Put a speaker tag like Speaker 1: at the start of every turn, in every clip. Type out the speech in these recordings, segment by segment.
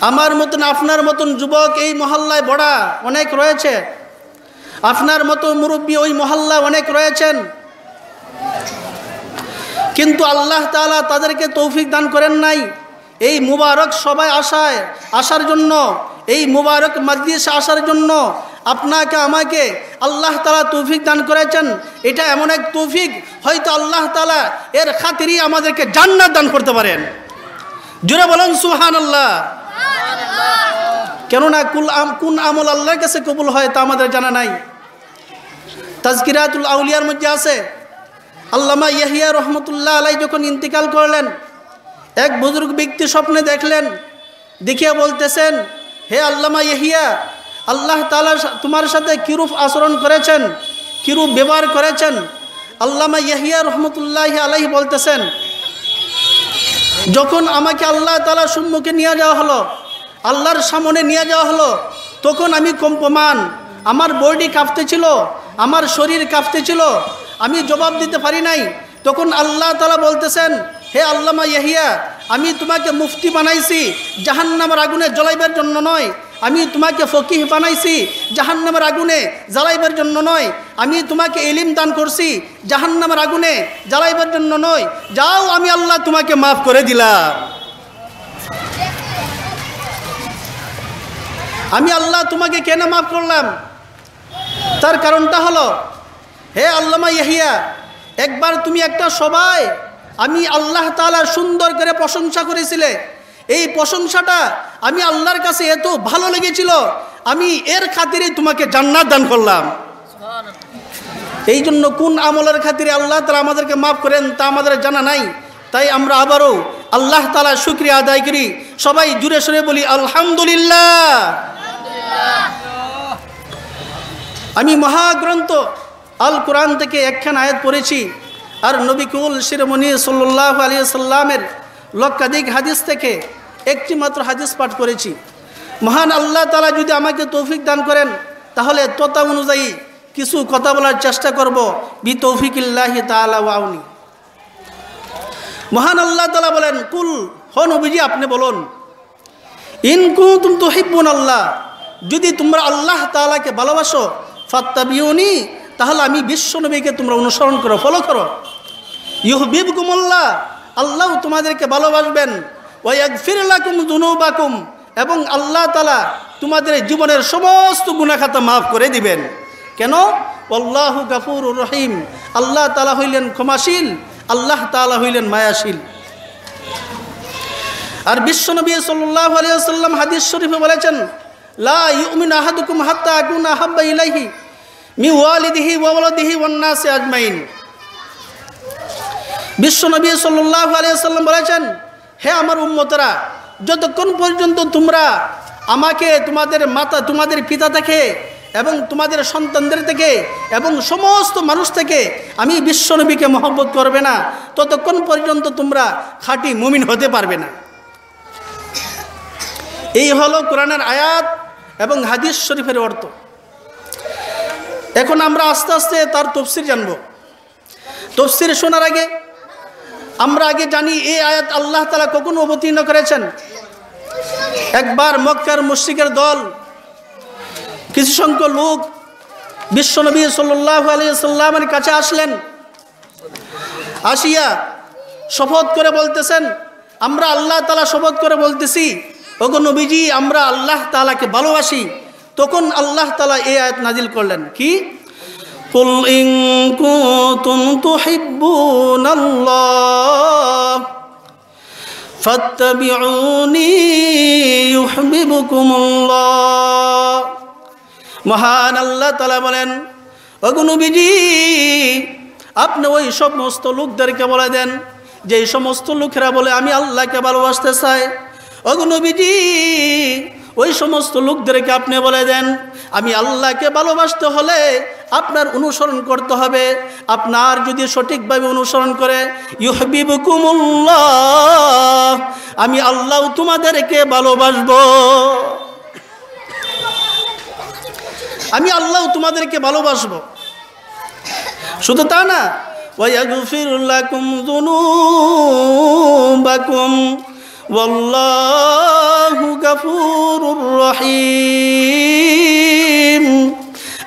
Speaker 1: আমার মতন আপনার মতন যুবক এই মহল্লায় বড়া অনেক রয়েছে, আপনার মতো মুরব্বী ওই মহল্লায় অনেক রয়েছেন, কিন্তু আল্লাহ তাআলা তাদেরকে তৌফিক দান করেন নাই এই মুবারক সবাই আসার জন্য, এই মুবারক মজলিসে আসার জন্য। আপনাকে আমাকে আল্লাহ তাআলা তৌফিক দান করেছেন। এটা এমন এক তৌফিক, হয়তো আল্লাহ তাআলা এর খাতিরই আমাদেরকে জান্নাত দান করতে পারেন। জোরে বলেন সুবহানাল্লাহ। কেননা কোন আমল আল্লাহর কাছে কবুল হয় তা আমাদের জানা নাই। তাজকিরাতুল আউলিয়ার মধ্যে আছে, আল্লামা ইয়াহিয়া রহমতুল্লাহ আলাইহি যখন ইন্তিকাল করলেন, এক বুজুর্গ ব্যক্তি স্বপ্নে দেখলেন, দেখিয়া বলতেছেন, হে আল্লামা ইয়াহিয়া, আল্লাহ তাআলা তোমার সাথে কিরূপ আচরণ করেছেন, কিরূপ ব্যবহার করেছেন। আল্লামা ইয়াহিয়া রহমতুল্লাহ আলাইহি বলতেছেন, যখন আমাকে আল্লাহ তাআলা সম্মুখে নিয়ে যাওয়া হলো, আল্লাহর সামনে নিয়ে যাওয়া হলো, তখন আমি কম্পমান, আমার বডি কাঁপতেছিল, আমার শরীর কাঁপতেছিল, আমি জবাব দিতে পারি নাই। তখন আল্লাহ তাআলা বলতেছেন, হে আল্লামা ইয়াহিয়া, আমি তোমাকে মুফতি বানাইছি জাহান্নামের আগুনে জ্বলাইবার জন্য নয়, আমি তোমাকে ফকিহ বানাইছি জাহান্নামের আগুনে জ্বালাইবার জন্য নয়, আমি তোমাকে ইলম দান করছি জাহান্নামের আগুনে জ্বালাইবার জন্য নয়। যাও, আমি আল্লাহ তোমাকে মাফ করে দিলাম। আমি আল্লাহ তোমাকে কেন মাফ করলাম? তার কারণটা হলো, হে আল্লামা ইয়াহিয়া, একবার তুমি একটা সবাই আমি আল্লাহ তাআলা সুন্দর করে প্রশংসা করেছিলে, এই প্রশংসাটা আমি আল্লাহর কাছে এত ভালো লেগেছিল, আমি এর খাতিরে তোমাকে জান্নাত দান করলাম। এই জন্য কোন আমলের খাতিরে আল্লাহ তাআলা আমাদেরকে মাফ করেন তা আমাদের জানা নাই। তাই আমরা আবারও আল্লাহ তাআলার শুকরিয়া আদায় করি। সবাই জুড়ে সুরে বলি আলহামদুলিল্লাহ। আমি মহাগ্রন্থ আল কোরআন থেকে একখান আয়াত পড়েছি, আর নবী কুল শিরোমণি সাল্লাল্লাহু আলাইহি সাল্লামের লক্ষাধিক হাদিস থেকে একটি মাত্র হাদিস পাঠ করেছি। মহান আল্লাহ তাআলা যদি আমাকে তৌফিক দান করেন, তাহলে তথা অনুযায়ী কিছু কথা বলার চেষ্টা করব, বি তৌফিকিল্লাহি তাআলা ওয়া আউনি। মহান আল্লাহ তাআলা বলেন, কুল, হে নবীজি আপনি বলুন, ইন কুনতুম তুহিব্বুনাল্লাহ, যদি তোমরা আল্লাহ তাআলাকে ভালোবাসো, ফাত্তাবিউনি, তাহলে আমি বিশ্ব নবীকে তোমরা অনুসরণ করো, ফলো করো। ইউহিব্বুকুমুল্লাহ, আল্লাহ তোমাদেরকে ভালোবাসবেন। ওয়া ইয়াগফির লাকুম যুনুবাকুম, এবং আল্লাহ তাআলা তোমাদের জীবনের সমস্ত গুনাহ খাতা মাফ করে দিবেন। কেন? আল্লাহু গাফুরুর রহিম, আল্লাহ তাআলা হইলেন ক্ষমাশীল, আল্লাহ তাআলা হইলেন মায়াশীল। আর বিশ্বনবী সাল্লাল্লাহু আলাইহি ওয়াসাল্লাম হাদিস শরীফে বলেছেন, লা ইউমিনু আহাদুকুম হাত্তা আকুনা আহাব্বা ইলাইহি মি ওয়ালিদিহি ওয়া ওয়ালাদিহি ওয়ান নাসি আজমাইন। বিশ্বনবী সাল্লাল্লাহু আলাইহি ওয়াসাল্লাম বলেছেন, হে আমার উম্মতরা, যতক্ষণ পর্যন্ত তোমরা আমাকে তোমাদের পিতা থেকে এবং তোমাদের সন্তানদের থেকে এবং সমস্ত মানুষ থেকে আমি বিশ্বনবীকে মহব্বত করবে না, ততক্ষণ পর্যন্ত তোমরা খাঁটি মুমিন হতে পারবে না। এই হলো কোরআনের আয়াত এবং হাদিস শরীফের অর্থ। এখন আমরা আস্তে আস্তে তার তাফসীর জানব। তাফসীর শোনার আগে আমরা জানি এই আয়াত আল্লাহ তাআলা কখন অবতীর্ণ করেছেন। একবার মক্কার মুশরিকের দল, কিছু সংখ্যক লোক বিশ্বনবী সাল্লাল্লাহু আলাইহি সাল্লামের কাছে আসলেন। আসিয়া শপথ করে বলতেছেন, আমরা আল্লাহ তাআলা শপথ করে বলতেছি, ওগো নবীজি, আমরা আল্লাহ তাআলাকে ভালোবাসি। তখন আল্লাহ তাআলা এই আয়াত নাজিল করলেন, কি? কুল ইন কুনতুম তুহিব্বুনাল্লাহ ফাত্তাবিউনি ইউহিব্বুকুমুল্লাহ। মহান আল্লাহ তাআলা বলেন, ওগো নবীজি, আপনি ওই সমস্ত লোকদেরকে বলে দেন যে সমস্ত লোকেরা বলে আমি আল্লাহকে ভালোবাসতে চাই। ওগো নবীজি, ওই সমস্ত লোকদেরকে আপনি বলে দেন, আমি আল্লাহকে ভালোবাসতে হলে আপনার অনুসরণ করতে হবে। আপনার যদি সঠিকভাবে অনুসরণ করে, ইউহিব্বুকুমুল্লাহ, আমি আল্লাহ তোমাদেরকে ভালোবাসবো। আমি আল্লাহ তোমাদেরকে ভালোবাসবো। শুধু তা না, ওয়া ইয়াগফির লাকুম যুনুবাকুম ওয়াল্লাহু গাফুরুর রহিম।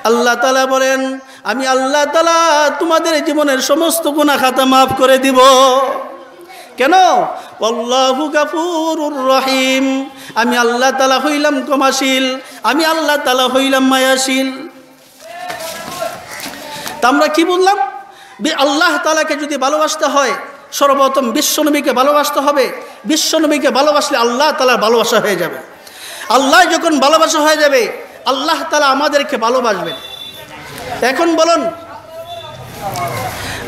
Speaker 1: আল্লাহ তাআলা বলেন, আমি আল্লাহ তাআলা তোমাদের জীবনের সমস্ত গুনাহ খাতা মাফ করে দিব। কেন? আল্লাহু গাফুরুর রহিম, আমি আল্লাহ তাআলা হইলাম ক্ষমাশীল, আমি আল্লাহ তাআলা হইলাম মায়াশীল। তা আমরা কি বললাম? আল্লাহ তাআলাকে যদি ভালোবাসতে হয় সর্বপ্রথম বিশ্বনবীকে ভালোবাসতে হবে। বিশ্বনবীকে ভালোবাসলে আল্লাহ তাআলার ভালোবাসা হয়ে যাবে। আল্লাহ যখন ভালোবাসা হয়ে যাবে, আল্লাহ তাআলা আমাদেরকে ভালোবাসবেন। এখন বলুন,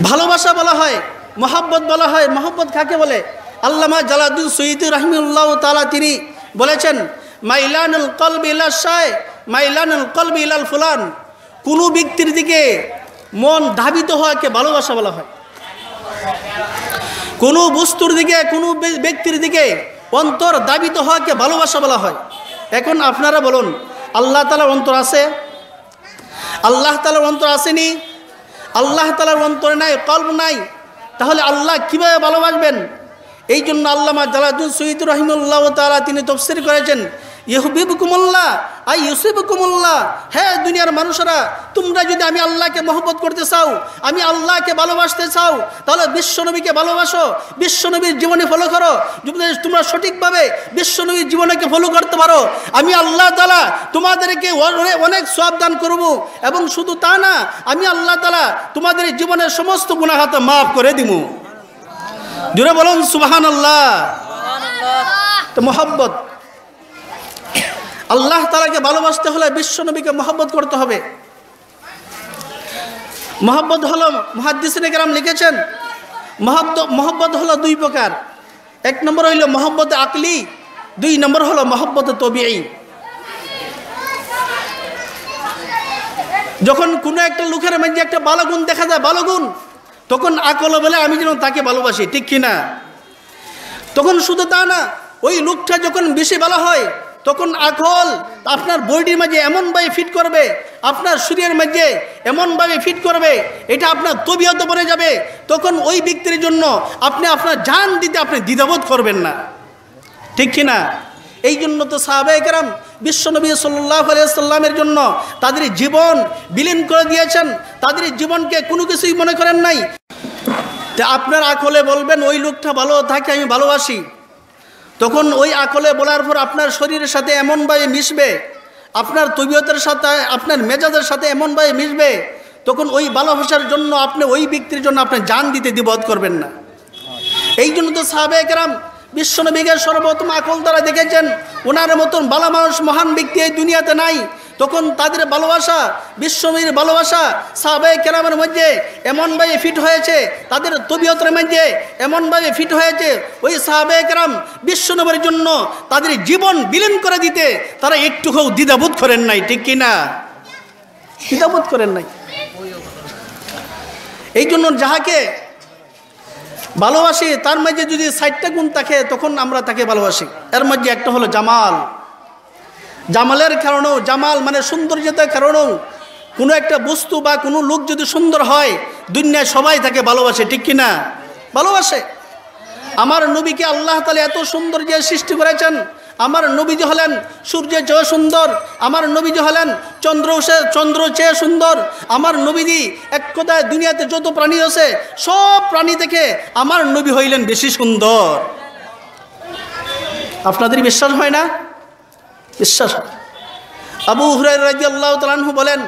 Speaker 1: ভালোবাসা বলা হয়, মহব্বত বলা হয়। মহব্বত কাকে বলে? আল্লামা জালালউদ্দিন সুয়ুতী রাহিমাহুল্লাহ তাআলা তিনি বলেছেন, মাইলানুল কলবি ইলা শাই, মাইলানুল কলবি ইলাল ফুলান। কোনো ব্যক্তির দিকে মন ধাবিত হওয়াকে ভালোবাসা বলা হয়। কোনো বস্তুর দিকে, কোনো ব্যক্তির দিকে অন্তর ধাবিত হওয়াকে ভালোবাসা বলা হয়। এখন আপনারা বলুন, আল্লাহ তাআলার অন্তর আছে? আল্লাহ তাআলার অন্তর আসেনি? আল্লাহ তাআলার অন্তরে নাই, কলব নাই, তাহলে আল্লাহ কিভাবে ভালোবাসবেন? এই জন্য আল্লামা জালালউদ্দিন সুয়ুতী রাহিমাহুল্লাহ তাআলা তিনি তাফসীর করেছেন, ইউহিব্বুকুমুল্লাহ আই ইউসিবুকুমুল্লাহ। হ্যাঁ দুনিয়ার মানুষেরা, তোমরা যদি আমি আল্লাহকে মহব্বত করতে চাও, আমি আল্লাহকে ভালোবাসতে চাও, তাহলে বিশ্বনবীকে ভালোবাসো, বিশ্বনবীর জীবনে ফলো করো। যদি তোমরা সঠিকভাবে বিশ্বনবীর জীবনকে ফলো করতে পারো, আমি আল্লাহ তাআলা তোমাদেরকে অনেক সওয়াব দান করব। এবং শুধু তা না, আমি আল্লাহ তাআলা তোমাদের জীবনের সমস্ত গুনাহ খাতা মাফ করে দিব। জোরে বলুন সুবহানাল্লাহ। তো মহব্বত, আল্লাহ তাআলাকে ভালোবাসতে হলে বিশ্বনবীকে মহব্বত করতে হবে। মহব্বত হলো, মুহাদ্দিসিনে কেরাম লিখেছেন, মহব্বত হলো দুই প্রকার। এক নম্বর হইল মহব্বত আকলি, দুই নম্বর হলো মহব্বত তবিঈ। যখন কোনো একটা লোকের মধ্যে একটা ভালো গুণ দেখা যায়, ভালো গুণ, তখন আকল বলে আমি যেন তাকে ভালোবাসি, ঠিক কিনা? তখন শুধু তা না, ওই লোকটা যখন বেশি ভালো হয়, তখন আকল আপনার বডির মাঝে এমনভাবে ফিট করবে, আপনার শরীরের মাঝে এমনভাবে ফিট করবে, এটা আপনার তবিয়তে বনে যাবে। তখন ওই ব্যক্তির জন্য আপনি আপনার জান দিতে আপনি দ্বিধাবোধ করবেন না, ঠিক কিনা? এই জন্য তো সাহাবায়ে কেরাম বিশ্বনবী সাল্লাল্লাহু আলাইহি সাল্লামের জন্য তাদের জীবন বিলীন করে দিয়েছেন, তাদের জীবনকে কোনো কিছুই মনে করেন নাই। তা আপনার আকলে বলবেন ওই লোকটা ভালো থাকে আমি ভালোবাসি, তখন ওই আকলে বলার পর আপনার শরীরের সাথে এমনভাবে মিশবে, আপনার তবিয়তের সাথে, আপনার মেজাজের সাথে এমনভাবে মিশবে, তখন ওই ভালোবাসার জন্য আপনি ওই ব্যক্তির জন্য আপনি জান দিতে দ্বিবোধ করবেন না। এই জন্য তো সাহাবায়ে কেরাম বিশ্বনবীকে সর্বপ্রথম আকল দ্বারা দেখেছেন, ওনার মতন ভালো মানুষ, মহান ব্যক্তি এই দুনিয়াতে নাই। তখন তাদের ভালোবাসা, বিশ্বনবীর ভালোবাসা সাহাবায়ে কেরামের মধ্যে এমনভাবে ফিট হয়েছে, তাদের তবিয়তের মধ্যে এমনভাবে ফিট হয়েছে, ওই সাহাবায়ে কেরাম বিশ্বনবীর জন্য তাদের জীবন বিলীন করে দিতে তারা একটুও দ্বিধাবোধ করেন নাই, ঠিক কিনা? দ্বিধাবোধ করেন নাই। এই জন্য যাহাকে ভালোবাসি তার মধ্যে যদি ৬০টা গুণ থাকে, তখন আমরা তাকে ভালোবাসি। এর মধ্যে একটা হলো জামাল। জামালের কারণেও, জামাল মানে সৌন্দর্যতার কারণেও, কোনো একটা বস্তু বা কোনো লোক যদি সুন্দর হয়, দুনিয়ায় সবাই তাকে ভালোবাসে, ঠিক কিনা? ভালোবাসে। আমার নবীকে আল্লাহ তাআলা এত সৌন্দর্য সৃষ্টি করেছেন। আমার নবীজি হলেন সূর্যের চেয়ে সুন্দর, আমার নবীজি হলেন চন্দ্র চেয়ে সুন্দর। আমার নবীজি এক কথায় দুনিয়াতে যত প্রাণী আছে সব প্রাণী থেকে আমার নবী হইলেন বেশি সুন্দর। আপনাদের বিশ্বাস হয় না? বিশ্বাস হয়। আবু হুরায়রা রাদিয়াল্লাহু তাআলা আনহু বলেন,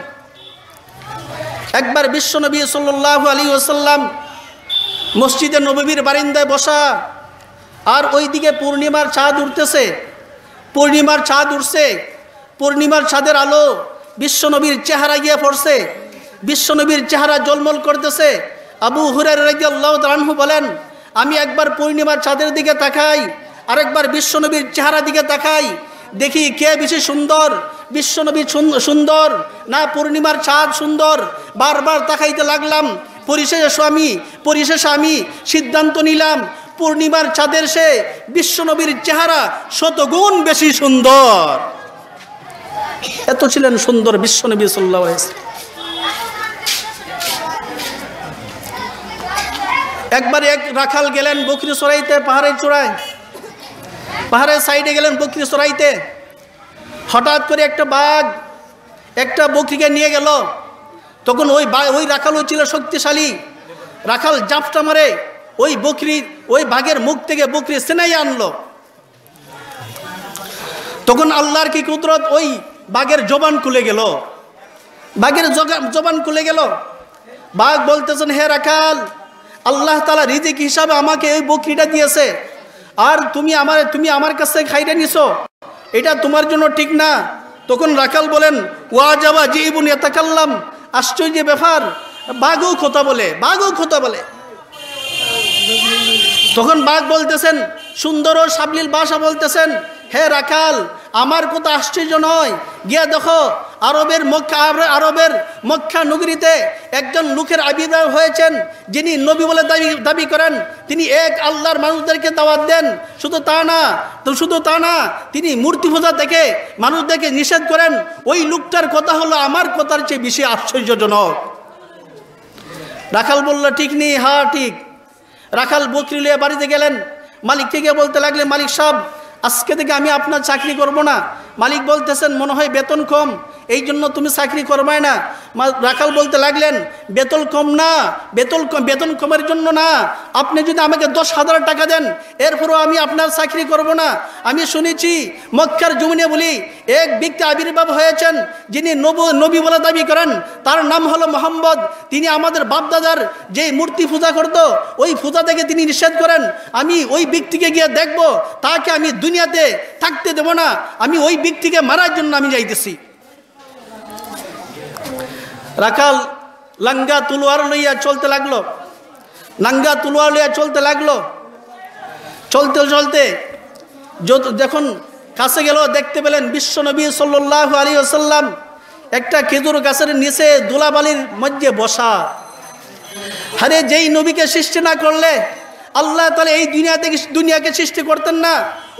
Speaker 1: একবার বিশ্বনবী সাল্লাল্লাহু আলাইহি ওয়াসাল্লাম মসজিদে নববীর বারিন্দায় বসা, আর ওইদিকে পূর্ণিমার চাঁদ উঠতেছে, পূর্ণিমার চাঁদ উঠছে, পূর্ণিমার চাঁদের আলো বিশ্বনবীর চেহারা গিয়ে পড়ছে, বিশ্বনবীর চেহারা জলমল করতেছে। আবু হুরায়রা রাদিয়াল্লাহু তাআলা আনহু বলেন, আমি একবার পূর্ণিমার চাঁদের দিকে তাকাই, আরেকবার বিশ্বনবীর চেহারা দিকে তাকাই, দেখি কে বেশি সুন্দর, বিশ্বনবী সুন্দর না পূর্ণিমার চাঁদ সুন্দর? বারবার তাকাইতে লাগলাম। পরিশেষে আমি সিদ্ধান্ত নিলাম, পূর্ণিমার চাঁদের সে বিশ্বনবীর চেহারা শতগুণ বেশি সুন্দর। এত ছিলেন সুন্দর বিশ্বনবী সাল্লাল্লাহু আলাইহি ওয়াসাল্লাম। একবার এক রাখাল গেলেন বকরি চড়াইতে পাহাড়ের চূড়ায়। পাহাড়ের সাইডে গেলেন বকরি চড়াইতে। হঠাৎ করে একটা বাঘ একটা বকরিকে নিয়ে গেল। তখন ওই রাখালও ছিল শক্তিশালী। রাখাল জাপটা মারে ওই বাঘের মুখ থেকে বকরি সেনাই আনলো। তখন আল্লাহর কি কুদরত, ওই বাঘের জবান খুলে গেল। বাঘের জবান খুলে গেল। বাঘ বলতেছেন, হে রাখাল, আল্লাহ তাআলা রিজিক হিসাবে আমাকে ওই বকরিটা দিয়েছে, আর তুমি আমার কাছে খাইতে নিছো, এটা তোমার জন্য ঠিক না। তখন রাখাল বলেন, ওয়াজাবা জিবুন ইয়াতাকাল্লাম, আশ্চর্য ব্যাপার, বাঘও কথা বলে। তখন বাঘ বলতেছেন, সুন্দর ও সাবলীল ভাষা বলতেছেন, হে রাখাল, আমার কথা আশ্চর্য নয়, গিয়া দেখো আরবের মক্কা নগরীতে একজন লোকের আবির্ভাব হয়েছেন, যিনি নবী বলে দাবি করেন। তিনি এক আল্লাহর মানুষদেরকে দাওয়াত দেন। শুধু তা না, তিনি মূর্তি পূজা থেকে মানুষদেরকে নিষেধ করেন। ওই লোকটার কথা হলো আমার কথার চেয়ে বেশি আশ্চর্যজনক। রাখাল বলল, ঠিক নেই, হ্যাঁ ঠিক। রাখাল বকরি লিয়ে বাড়িতে গেলেন। মালিককে গিয়ে বলতে লাগলেন, মালিক সাহেব, আজকে থেকে আমি আপনার চাকরি করব না। মালিক বলতেছেন, মনে হয় বেতন কম, এই জন্য তুমি চাকরি করবাই না। রাখাল বলতে লাগলেন, বেতন কম না, বেতন কমের জন্য না, আপনি যদি আমাকে 10,000 টাকা দেন এরপরও আমি আপনার চাকরি করব না। আমি শুনেছি মক্কার জমিনে বলি এক ব্যক্তি আবির্ভাব হয়েছেন, যিনি নবী বলে দাবি করেন। তার নাম হলো মোহাম্মদ। তিনি আমাদের বাপদাদার যে মূর্তি পূজা করত, ওই পূজা থেকে তিনি নিষেধ করেন। আমি ওই ব্যক্তিকে গিয়ে দেখব, তাকে আমি দুনিয়াতে থাকতে দেব না। আমি ওই ব্যক্তিকে মারার জন্য আমি যাইতেছি। রাখাল লাঙ্গা তুলোয়ার লইয়া চলতে লাগলো। চলতে যখন কাছে গেল, দেখতে পেলেন বিশ্বনবী সাল্লাল্লাহু আলাইহি ওয়াসাল্লাম একটা খেজুর গাছের নিচে ধুলাবালির মধ্যে বসা। আরে যেই নবীকে সৃষ্টি না করলে আল্লাহ তাআলা এই দুনিয়াকে সৃষ্টি করতেন না,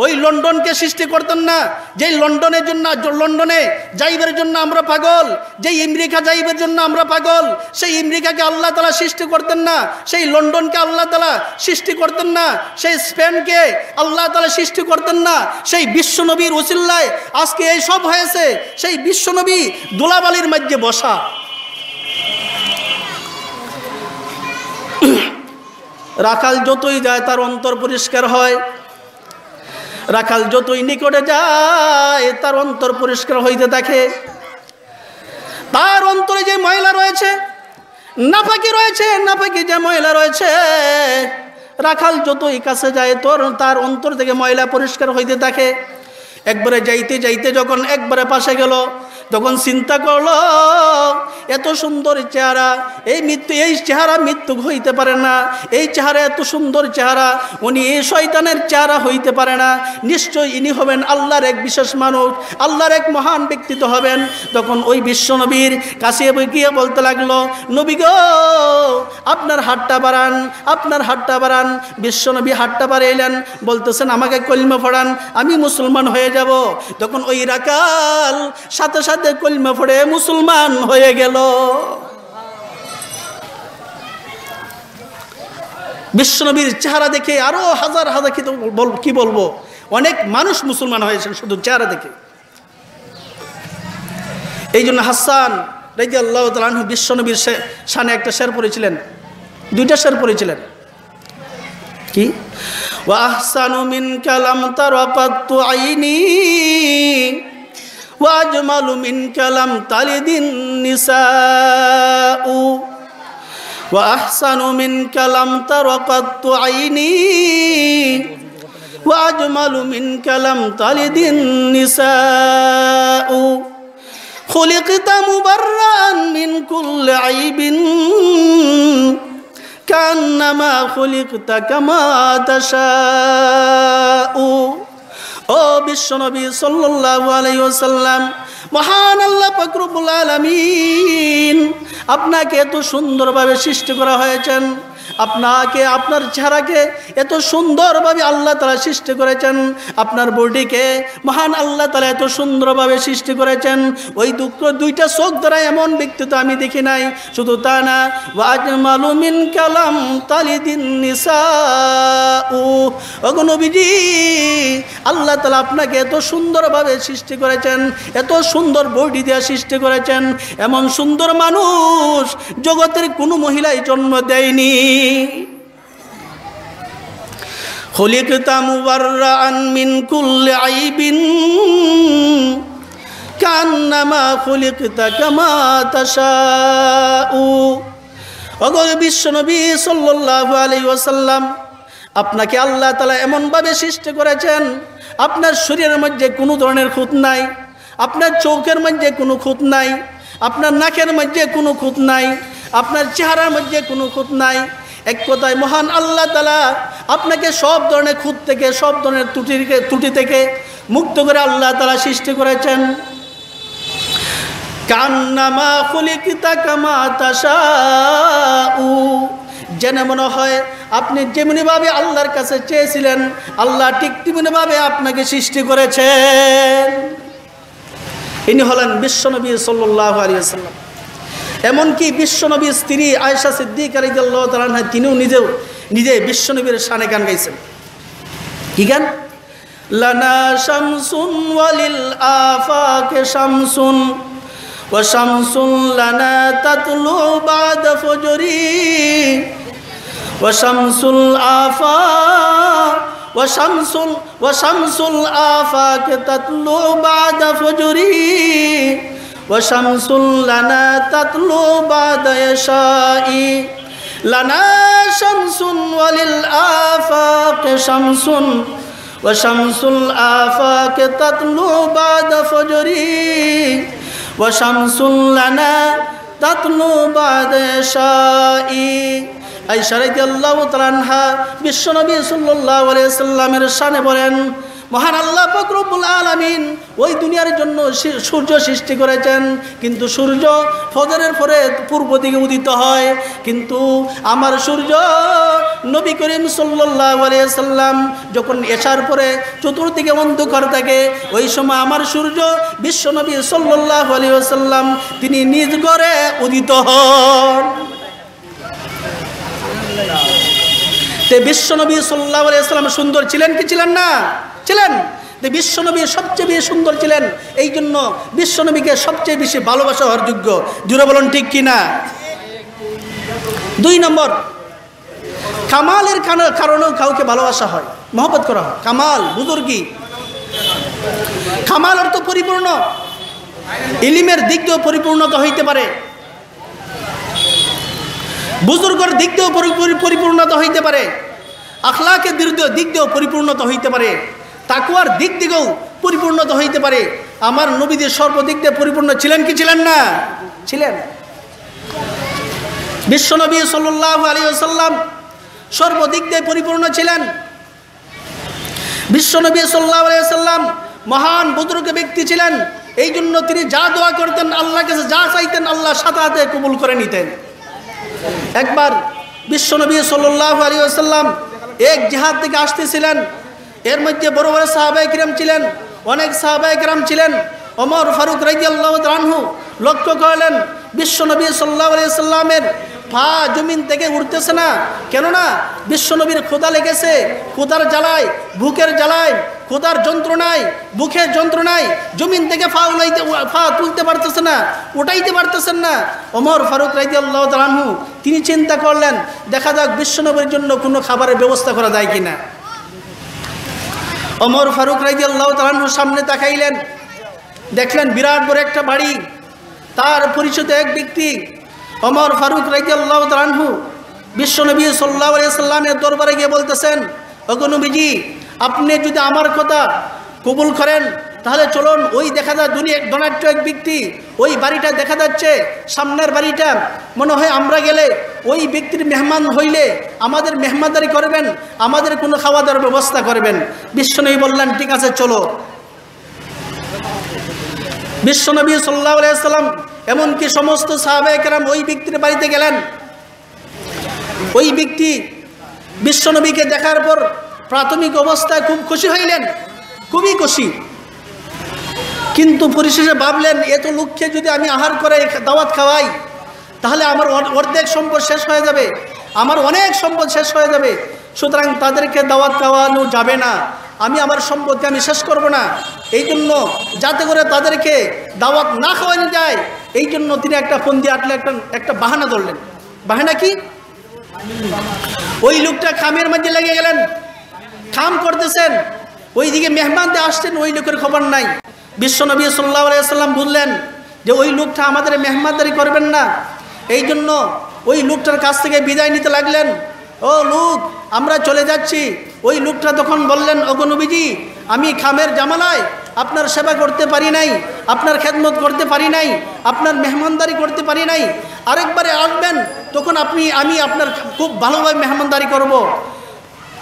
Speaker 1: ওই লন্ডনকে সৃষ্টি করতেন না। যেই লন্ডনে যাইবের জন্য আমরা পাগল, যেই আমেরিকা যাইবের জন্য আমরা পাগল, সেই আমেরিকাকে আল্লাহ তাআলা সৃষ্টি করতেন না, সেই লন্ডনকে আল্লাহ তাআলা সৃষ্টি করতেন না, সেই স্পেনকে আল্লাহ তাআলা সৃষ্টি করতেন না। সেই বিশ্বনবীর ওসিলায় আজকে এই সব হয়েছে। সেই বিশ্বনবী ধুলাবালির মধ্যে বসা। রাখাল যতই যায় তার অন্তর পরিষ্কার হয়। রাখাল যতই নিকটে যায় তার অন্তর পরিষ্কার হইতে থাকে। তার অন্তরে যে ময়লা রয়েছে, নাপাকি যে ময়লা রয়েছে, রাখাল যতই কাছে যায় তার অন্তর থেকে ময়লা পরিষ্কার হইতে থাকে। একবারে যাইতে যখন একবারে পাশে গেল, তখন চিন্তা করলো, এত সুন্দর চেহারা, এই চেহারা মৃত্যু হইতে পারে না। এই চেহারা এত সুন্দর চেহারা, উনি এই শয়তানের চেহারা হইতে পারে না। নিশ্চয়ই ইনি হবেন আল্লাহর এক বিশেষ মানুষ, আল্লাহর এক মহান ব্যক্তিত্ব হবেন। তখন ওই বিশ্বনবীর কাছে গিয়ে বলতে লাগলো, নবী গো, আপনার হাতটা বাড়ান। বিশ্বনবী হাতটা বাড়াইলেন, বলতেছেন, আমাকে কলিমা পড়ান, আমি মুসলমান হয়ে যাব। তখন ওই রাখাল সাথে সাথে কলিমা পড়ে মুসলমান হয়ে গেল। বিশ্বনবীর চেহারা দেখে আরো হাজার কি বলবো, অনেক মানুষ মুসলমান হয়েছেন শুধু চেহারা দেখে। এই জন্য হাসান রাদিয়াল্লাহু তাআলা আনহু বিশ্বনবীর শানে একটা শের পড়েছিলেন, 2টা শের পড়েছিলেন। কি? ওয়া আহসানু মিনকা লাম তারাকাতু আইনি ওয়া আজমালু মিনকা লাম তালিদিন নিসাউ ওয়া আহসানু মিনকা লাম তারাকাতু আইনি ওয়া আজমালু মিনকা লাম তালিদিন নিসাউ খুলিকতা মুবাররান মিন কুল্লি আইবিন কান্নামা খুলিকতা কামা তাশাউ। ও বিশ্বনবী সাল্লাল্লাহু আলাইহি ওয়াসাল্লাম, মহান আল্লাহ পাক রব্বুল আলামিন আপনাকে এত সুন্দরভাবে সৃষ্টি করা হয়েছেন, আপনাকে, আপনার চেহারাকে এত সুন্দরভাবে আল্লাহ তাআলা সৃষ্টি করেছেন, আপনার বডিকে মহান আল্লাহ তাআলা এত সুন্দরভাবে সৃষ্টি করেছেন। ওই দুইটা চোখ দ্বারা এমন ব্যক্তি তো আমি দেখি নাই। শুধু তা না, ওয়া আজমালু মিন কালাম তালিদিন নিসাউ, ওগো নবীজি আল্লাহ তাআলা আপনাকে এত সুন্দরভাবে সৃষ্টি করেছেন, এত সুন্দর বডি দিয়ে সৃষ্টি করেছেন, এমন সুন্দর মানুষ জগতের কোনো মহিলাই জন্ম দেয়নি। খুলিকতা মুবাররাআন মিন কুল্লি আইবিন কান্নামা খুলিকতা কামা তাশাউ। ওগো বিশ্বনবী সাল্লাল্লাহু আলাইহি ওয়াসাল্লাম, আপনাকে আল্লাহ তাআলা এমনভাবে সৃষ্টি করেছেন, আপনার শরীরের মধ্যে কোনো ধরনের খুঁত নাই, আপনার চোখের মধ্যে কোনো খুঁত নাই, আপনার নাকের মধ্যে কোনো খুঁত নাই, আপনার চেহারার মধ্যে কোনো খুঁত নাই। এক কথায় মহান আল্লাহ তাআলা আপনাকে সব ধরনের খুঁত থেকে, সব ধরনের ত্রুটি থেকে মুক্ত করে আল্লাহ তাআলা সৃষ্টি করেছেন। কান্নামা খুলিকতা কামা তাশাউ, যেন মনে হয় আপনি যেমনিভাবে আল্লাহর কাছে চেয়েছিলেন আল্লাহ ঠিক তেমনিভাবে আপনাকে সৃষ্টি করেছেন। ইনি হলেন বিশ্বনবী সাল্লাল্লাহু আলাইহি ওয়াসাল্লাম। এমনকি বিশ্বনবীর স্ত্রী আয়েশা সিদ্দিকা রাদিয়াল্লাহু তাআলা আনহা তিনিও নিজে বিশ্বনবীর শানে গান গাইছেন। কি গান? লানা শামসুন ওয়ালিল আফাকে শামসুন ওয়া শামসুন লানা তাতলু বাদা ফজরি ওয়া শামসুল আফাক ওয়াশামসুল আফাকে তাতলু বাদা ফজরি ওয়াশামসুল লানা তাতলু বাদা ইশাই। লানা শামসুন ওয়ালিল আফাকে শামসুন ওয়াশামসুল আফাকে তাতলু বাদা ফজরি ওয়াশামসুল লানা তাতলু বাদা ইশাই। আয়েশা রাদিয়াল্লাহু তাআলা আনহা বিশ্বনবী সাল্লাল্লাহু আলাইহি ওয়াসাল্লামের শানে বলেন, মহান আল্লাহ পাক রব্বুল আলামিন ওই দুনিয়ার জন্য সূর্য সৃষ্টি করেছেন, কিন্তু সূর্য ফজরের পরে পূর্ব দিকে উদিত হয়, কিন্তু আমার সূর্য নবী করিম সাল্লাল্লাহু আলাইহি ওয়াসাল্লাম যখন এশার পরে চতুর্দিকে অন্ধকার থাকে, ওই সময় আমার সূর্য বিশ্বনবী সাল্লাল্লাহু আলাইহি ওয়াসাল্লাম তিনি নিজ ঘরে উদিত হন। তে বিশ্বনবী সাল্লাল্লাহু আলাইহি ওয়াসাল্লাম সুন্দর ছিলেন কি ছিলেন না? ছিলেন। তে বিশ্বনবী সবচেয়ে বেশি সুন্দর ছিলেন, এই জন্য বিশ্বনবীকে সবচেয়ে বেশি ভালোবাসা হওয়ার যোগ্য। জুড়ে বলুন ঠিক কিনা? 2 নম্বর, কামালের কারণেও কাউকে ভালোবাসা হয়, মহব্বত করা হয়। কামাল, বুজুর্গি। কামাল অর্থ পরিপূর্ণ, ইলমের দিক দিয়েও পরিপূর্ণতা হইতে পারে, বুজুর্গের দিক দিয়েও পরিপূর্ণতা হইতে পারে, আখলাকের দিক দিয়েও পরিপূর্ণতা হইতে পারে, তাকওয়ার দিক দিয়েও পরিপূর্ণতা হইতে পারে। আমার নবীদের সর্বদিক দিয়ে পরিপূর্ণ ছিলেন কি ছিলেন না? ছিলেন। বিশ্বনবী সাল্লাল্লাহু আলাইহি ওয়াসাল্লাম সর্বদিক দিয়ে পরিপূর্ণ ছিলেন। বিশ্বনবী সাল্লাল্লাহু আলাইহি ওয়াসাল্লাম মহান বুজুর্গ ব্যক্তি ছিলেন, এই জন্য তিনি যা দোয়া করতেন, আল্লাহর কাছে যা চাইতেন, আল্লাহ সাথে সাথে কবুল করে নিতেন। একবার বিশ্বনবী সাল্লাল্লাহু আলাইহি ওয়াসাল্লাম এক জিহাদ থেকে আসতেছিলেন, এর মধ্যে বড় বড় সাহাবায়ে কিরাম ছিলেন, অনেক সাহাবায়ে কিরাম ছিলেন। ওমর ফারুক রাদিয়াল্লাহু তাআলা আনহু লক্ষ্য করলেন বিশ্বনবী সাল্লাল্লাহু আলাইহি ওয়াসাল্লামের পা জমিন থেকে উঠতেছে না, কেননা বিশ্বনবীর ক্ষুধা লেগেছে, ক্ষুধার জ্বালায়, বুকের জ্বালায়, ক্ষুধার যন্ত্রণায়, বুকের যন্ত্রণায় জমিন থেকে পা তুলতে পারতেছে না, উঠাইতে পারতেছেন না। ওমর ফারুক রাদিয়াল্লাহু তাআলা আনহু তিনি চিন্তা করলেন, দেখা যাক বিশ্বনবীর জন্য কোনো খাবারের ব্যবস্থা করা যায় কিনা। ওমর ফারুক রাদিয়াল্লাহু তাআলা আনহু সামনে তাকাইলেন, দেখলেন বিরাট বড় একটা বাড়ি, তার পরিচিত এক ব্যক্তি ওমর ফারুক রাদিয়াল্লাহু তাআলা আনহু বিশ্বনবী সাল্লাল্লাহু আলাইহি ওয়াসাল্লামের দরবারে গিয়ে বলতেছেন, ওগো নবীজি, আপনি যদি আমার কথা কবুল করেন তাহলে চলুন, ওই দেখা যায় ধনাঢ্য এক ব্যক্তি, ওই বাড়িটা দেখা যাচ্ছে, সামনের বাড়িটা, মনে হয় আমরা গেলে ওই ব্যক্তির মেহমান হইলে আমাদের মেহমানদারি করবেন, আমাদের কোনো খাওয়া দাওয়ার ব্যবস্থা করবেন। বিশ্বনবী বললেন, ঠিক আছে চলো। বিশ্বনবী সাল্লাল্লাহু আলাইহি ওয়াসাল্লাম এমনকি সমস্ত সাহাবায়ে কেরাম ওই ব্যক্তির বাড়িতে গেলেন। ওই ব্যক্তি বিশ্বনবীকে দেখার পর প্রাথমিক অবস্থায় খুব খুশি হইলেন, খুবই খুশি, কিন্তু পরিশেষে ভাবলেন এত লোককে যদি আমি আহার করে দাওয়াত খাওয়াই তাহলে আমার অর্ধেক সম্পদ শেষ হয়ে যাবে, আমার অনেক সম্পদ শেষ হয়ে যাবে, সুতরাং তাদেরকে দাওয়াত খাওয়ানো যাবে না, আমি আমার সম্পদকে আমি শেষ করব না। এই জন্য যাতে করে তাদেরকে দাওয়াত না খাওয়ানো যায়, এই জন্য তিনি একটা ফোন দিয়ে আটলে একটা বাহানা ধরলেন। বাহানা কি? ওই লোকটা খামের মধ্যে লেগে গেলেন, খাম করতেছেন, ওইদিকে মেহমানদের আসছেন, ওই লোকের খবর নাই। বিশ্বনবী সাল্লাল্লাহু আলাইহি ওয়াসাল্লাম বুঝলেন যে ওই লোকটা আমাদের মেহমানদারি করবেন না, এই জন্য ওই লোকটার কাছ থেকে বিদায় নিতে লাগলেন। ও লোক, আমরা চলে যাচ্ছি। ওই লোকটা তখন বললেন, ওগো নবীজি, আমি খামের জামালায় আপনার সেবা করতে পারি নাই, আপনার খেদমত করতে পারি নাই, আপনার মেহমানদারি করতে পারি নাই, আরেকবারে আসবেন তখন আমি আপনার খুব ভালোভাবে মেহমানদারি করব।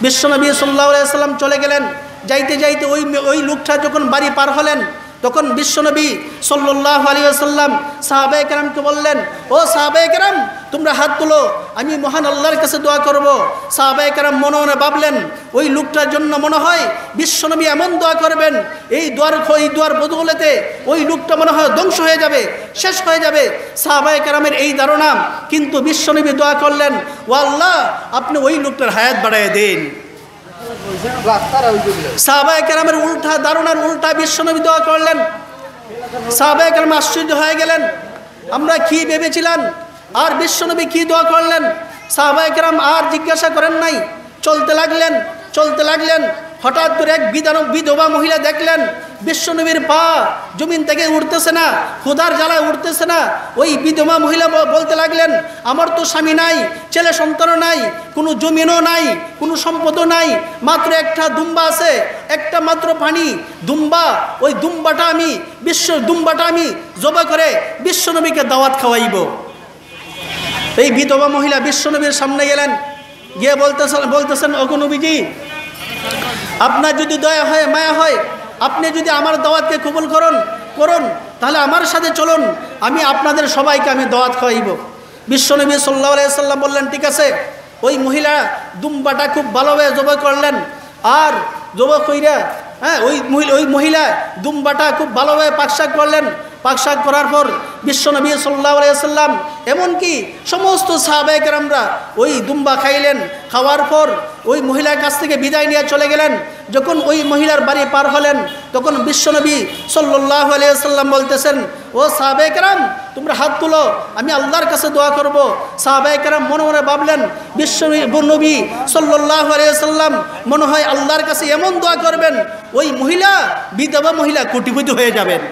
Speaker 1: বিশ্বনবী সাল্লাল্লাহু আলাইহি ওয়াসাল্লাম চলে গেলেন। যাইতে যাইতে ওই লোকটা যখন বাড়ি পার হলেন, তখন বিশ্বনবী সাল্লাল্লাহু আলাইহি ওয়াসাল্লাম সাহাবায়ে কেরামকে বললেন, ও সাহাবায়ে কেরাম, তোমরা হাত তুলো, আমি মহান আল্লাহর কাছে দোয়া করব। সাহাবায়ে কেরাম মনে মনে ভাবলেন, ওই লোকটার জন্য মনে হয় বিশ্বনবী এমন দোয়া করবেন, এই দোয়ার বদৌলতে ওই লোকটা মনে হয় ধ্বংস হয়ে যাবে, শেষ হয়ে যাবে। সাহাবায়ে কেরামের এই ধারণা, কিন্তু বিশ্বনবী দোয়া করলেন, ও আল্লাহ, আপনি ওই লোকটার হায়াত বাড়ায় দিন। সাহাবায়ে কেরামের ধারণার উল্টা বিশ্বনবী দোয়া করলেন। সাহাবায়ে কেরাম আশ্চর্য হয়ে গেলেন, আমরা কি ভেবেছিলাম আর বিশ্বনবী কি দোয়া করলেন। সাহাবায়ে কেরাম আর জিজ্ঞাসা করেন নাই, চলতে লাগলেন। হঠাৎ করে এক বিধবা মহিলা দেখলেন বিশ্বনবীর পা জমিন থেকে উঠতেছে না, ক্ষুধার জ্বালায় উঠতেছে না। ওই বিধবা মহিলা বলতে লাগলেন, আমার তো স্বামী নাই, ছেলে সন্তানও নাই, কোনো জমিনও নাই, কোনো সম্পদও নাই, মাত্র একটা দুম্বা আছে, একটা মাত্র পানি দুম্বা, ওই দুম্বাটা আমি জবা করে বিশ্বনবীকে দাওয়াত খাওয়াইব। এই বিধবা মহিলা বিশ্বনবীর সামনে গেলেন, গিয়ে বলতেছেন, ওগো নবীজি, আপনার যদি দয়া হয়, মায়া হয়, আপনি যদি আমার দাওয়াতকে কবুল করুন, তাহলে আমার সাথে চলুন, আমি আপনাদের সবাইকে আমি দাওয়াত খাওয়াইব। বিশ্বনবী সাল্লাল্লাহু আলাইহি ওয়াসাল্লাম বললেন, ঠিক আছে। ওই মহিলা দুম্বাটা খুব ভালোভাবে জবাই করলেন, আর জবাই কইরা ওই মহিলা দুম্বাটা খুব ভালোভাবে পাকশাক করলেন। পাকশাক করার পর বিশ্বনবী সাল্লাল্লাহু আলাইহি ওয়াসাল্লাম এমনকি সমস্ত সাহাবায়ে কেরামরা ওই দুম্বা খাইলেন। খাওয়ার পর ওই মহিলার কাছ থেকে বিদায় নিয়ে চলে গেলেন। যখন ওই মহিলার বাড়ি পার হলেন, তখন বিশ্বনবী সাল্লাল্লাহু আলাইহি ওয়াসাল্লাম বলতেছেন, ও সাহাবায়ে কেরাম, তোমরা হাত তুলো, আমি আল্লাহর কাছে দোয়া করব। সাহাবায়ে কেরাম মনে মনে ভাবলেন, নবী সাল্লাল্লাহু আলাইহি ওয়াসাল্লাম মনে হয় আল্লাহর কাছে এমন দোয়া করবেন, ওই মহিলা, বিধবা মহিলা কোটিপতি হয়ে যাবেন।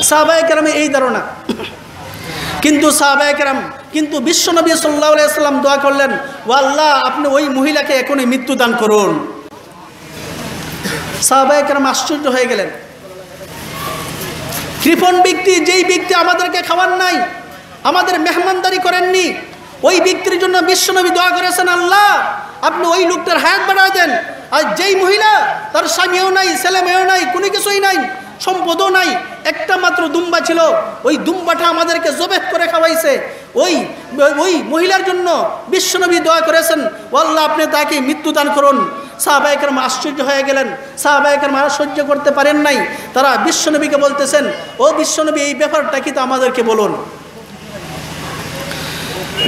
Speaker 1: সাহাবায়ে কেরামের এই ধারণা। কিন্তু বিশ্বনবী সাল্লাল্লাহু আলাইহি ওয়াসাল্লাম দোয়া করলেন, ও আল্লাহ, আপনি ওই মহিলাকে এখনই মৃত্যু দান করুন। সাহাবায়ে কেরাম আশ্চর্য হয়ে গেলেন। কৃপণ ব্যক্তি, যেই ব্যক্তি আমাদেরকে খাওয়ান নাই, আমাদের মেহমানদারি করেননি, ওই ব্যক্তির জন্য বিশ্বনবী দোয়া করেছেন, আল্লাহ, আপনি ওই লোকটার হায়াত বাড়ায় দেন। আর যেই মহিলা, তার স্বামীও নাই, ছেলে মেয়েও নাই, কোনো কিছুই নাই, সম্পদও নাই, একটা মাত্র দুম্বা ছিল, ওই দুম্বাটা আমাদেরকে জবেহ করে খাওয়াইছে, ওই মহিলার জন্য বিশ্বনবী দোয়া করেছেন, ও আল্লাহ, আপনি তাকে মৃত্যু দান করুন। সাহাবায়ে কেরাম আশ্চর্য হয়ে গেলেন। সাহাবায়ে কেরাম আর সহ্য করতে পারেন নাই। তারা বিশ্বনবীকে বলতেছেন, ও বিশ্বনবী, এই ব্যাপারটা কি তো আমাদেরকে বলুন।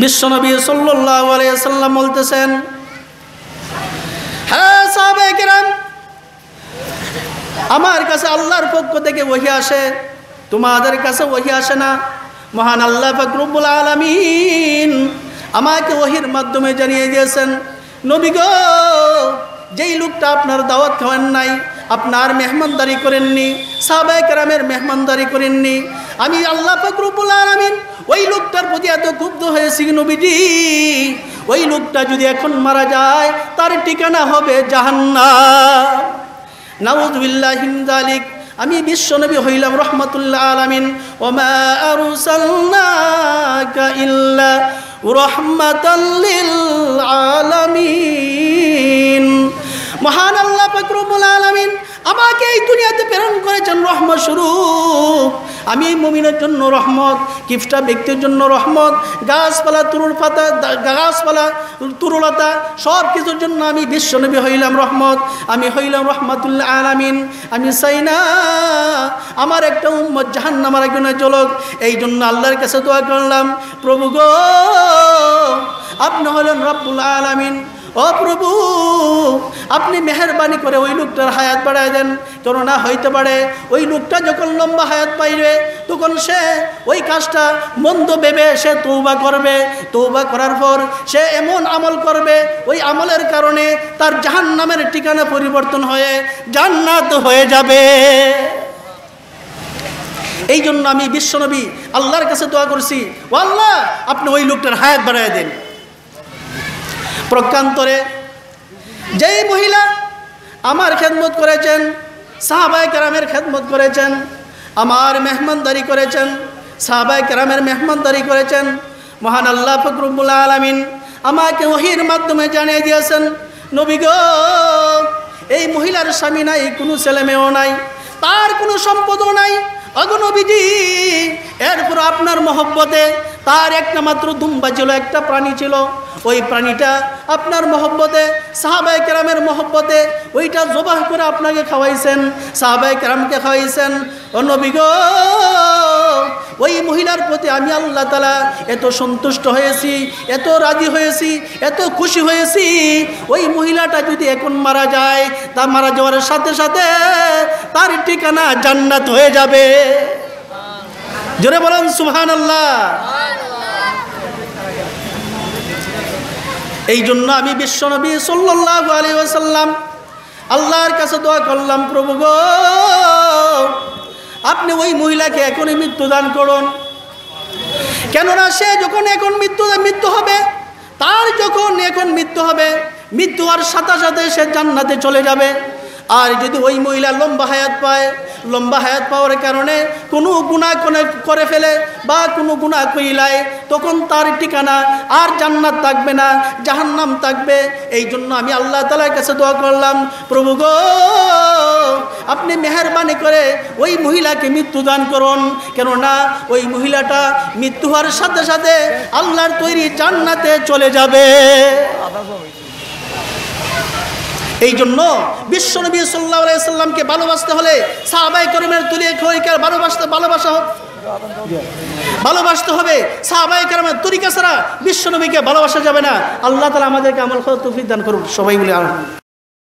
Speaker 1: বিশ্বনবী সাল্লাল্লাহু আলাইহি ওয়াসাল্লাম বলতেছেন, হ্যাঁ সাহাবায়ে কেরাম, আমার কাছে আল্লাহর পক্ষ থেকে ওহী আসে, তোমাদের কাছে ওহী আসে না। মহান আল্লাহ পাক রব্বুল আলামিন আমাকে ওহীর মাধ্যমে জানিয়ে দিয়েছেন, নবী গো, যেই লোকটা আপনার দাওয়াত খাওয়ান নাই, আপনার মেহমানদারি করেননি, সাহাবায়ে কেরামের মেহমানদারি করেননি, আমি আল্লাহ পাক রব্বুল আলামিন ওই লোকটার প্রতি এত ক্ষুব্ধ হয়েছি নবীজি, ওই লোকটা যদি এখন মারা যায়, তার ঠিকানা হবে জাহান্নাম। নাউযুবিল্লাহি মিন যালিক। আমি বিশ্বনবী হইলাম রহমাতুল্লাহ আলামিন। ওমা আরসালনাকা ইল্লা রাহমাতাল লিল আলামিন। মহান আল্লাহ পাক রব্বুল আলামিন আমাকে এই দুনিয়াতে প্রেরণ করেছেন রহমত স্বরূপ। আমি এই মুমিনের জন্য রহমত, কিফটা ব্যক্তির জন্য রহমত, গাছপালা গাছপালা তরুলতা সব কিছুর জন্য আমি বিশ্বনবী হইলাম রহমত, আমি হইলাম রহমাতুল আলামিন। আমি চাই না আমার একটা উম্মত জাহান্নামের আগুনে জ্বলুক। এই জন্য আল্লাহর কাছে দোয়া করলাম, প্রভু গো আপনি হলেন রব্বুল আলামিন, ও প্রভু আপনি মেহেরবানি করে ওই লোকটার হায়াত বাড়ায় দেন। কেননা হইতে পারে ওই লোকটা যখন লম্বা হায়াত পাইবে তখন সে ওই কাজটা মন্দ ভেবে সে তওবা করবে, তওবা করার পর সে এমন আমল করবে ওই আমলের কারণে তার জাহান্নামের ঠিকানা পরিবর্তন হয়ে জান্নাত হয়ে যাবে। এই জন্য আমি বিশ্বনবী আল্লাহর কাছে দোয়া করছি, ও আল্লাহ আপনি ওই লোকটার হায়াত বাড়ায় দেন। প্রকান্তরে যেই মহিলা আমার খেদমত করেছেন, সাহাবায়ে কেরামের খেদমত করেছেন, আমার মেহমানদারি করেছেন, সাহাবায়ে কেরামের মেহমানদারি করেছেন, মহান আল্লাহ পাক রব্বুল আলামিন আমাকে ওহীর মাধ্যমে জানিয়ে দিয়েছেন, নবী গো এই মহিলার স্বামী নাই, কোনো ছেলে মেয়েও নাই, তার কোনো সম্পদও নাই। ওগো নবীজি এরপর আপনার মহব্বতে তার একটা মাত্র দুম্বা ছিল, একটা প্রাণী ছিল, ওই প্রাণীটা আপনার মহব্বতে সাহাবায়ে কেরামের মহব্বতে ওইটা জবাহ করে আপনাকে খাওয়াইছেন, সাহাবায়ে কেরামকে খাওয়াইছেন। ও নবী গো ওই মহিলার প্রতি আমি আল্লাহ তাআলা এত সন্তুষ্ট হয়েছি, এত রাজি হয়েছি, এত খুশি হয়েছি, ওই মহিলাটা যদি এখন মারা যায় তা মারা যাওয়ার সাথে সাথে তার ঠিকানা জান্নাত হয়ে যাবে। জোরে বলেন সুবহানাল্লাহ। এই জন্য আমি বিশ্বনবী সাল্লাল্লাহু আলাইহি ওয়াসাল্লাম আল্লাহর কাছে দোয়া করলাম, প্রভু গো আপনি ওই মহিলাকে এখনই মৃত্যু দান করুন। কেননা সে যখন এখন মৃত্যু হবে, তার যখন এখন মৃত্যু হবে, মৃত্যু হওয়ার সাথে সাথে সে জান্নাতে চলে যাবে। আর যদি ওই মহিলা লম্বা হায়াত পায়, লম্বা হায়াত পাওয়ার কারণে কোনো গুনাহ করে ফেলে বা কোনো গুনাহ কইলায়, তখন তার ঠিকানা আর জান্নাত থাকবে না, জাহান্নাম থাকবে। এই জন্য আমি আল্লাহ তাআলার কাছে দোয়া করলাম, প্রভু গো আপনি মেহেরবানি করে ওই মহিলাকে মৃত্যু দান করুন। কেননা ওই মহিলাটা মৃত্যু হওয়ার সাথে সাথে আল্লাহর তৈরি জান্নাতে চলে যাবে। এই জন্য বিশ্বনবী সাল্লাল্লাহু আলাইহি সাল্লামকে ভালোবাসতে হলে সাহাবায়ে কেরামের তরিকার ভালোবাসতে হবে। সাহাবায়ে কেরামের তরিকা ছাড়া বিশ্বনবীকে ভালোবাসা যাবে না। আল্লাহ তাআলা আমাদেরকে আমল করার তৌফিক দান করুন। সবাই বলে আমিন।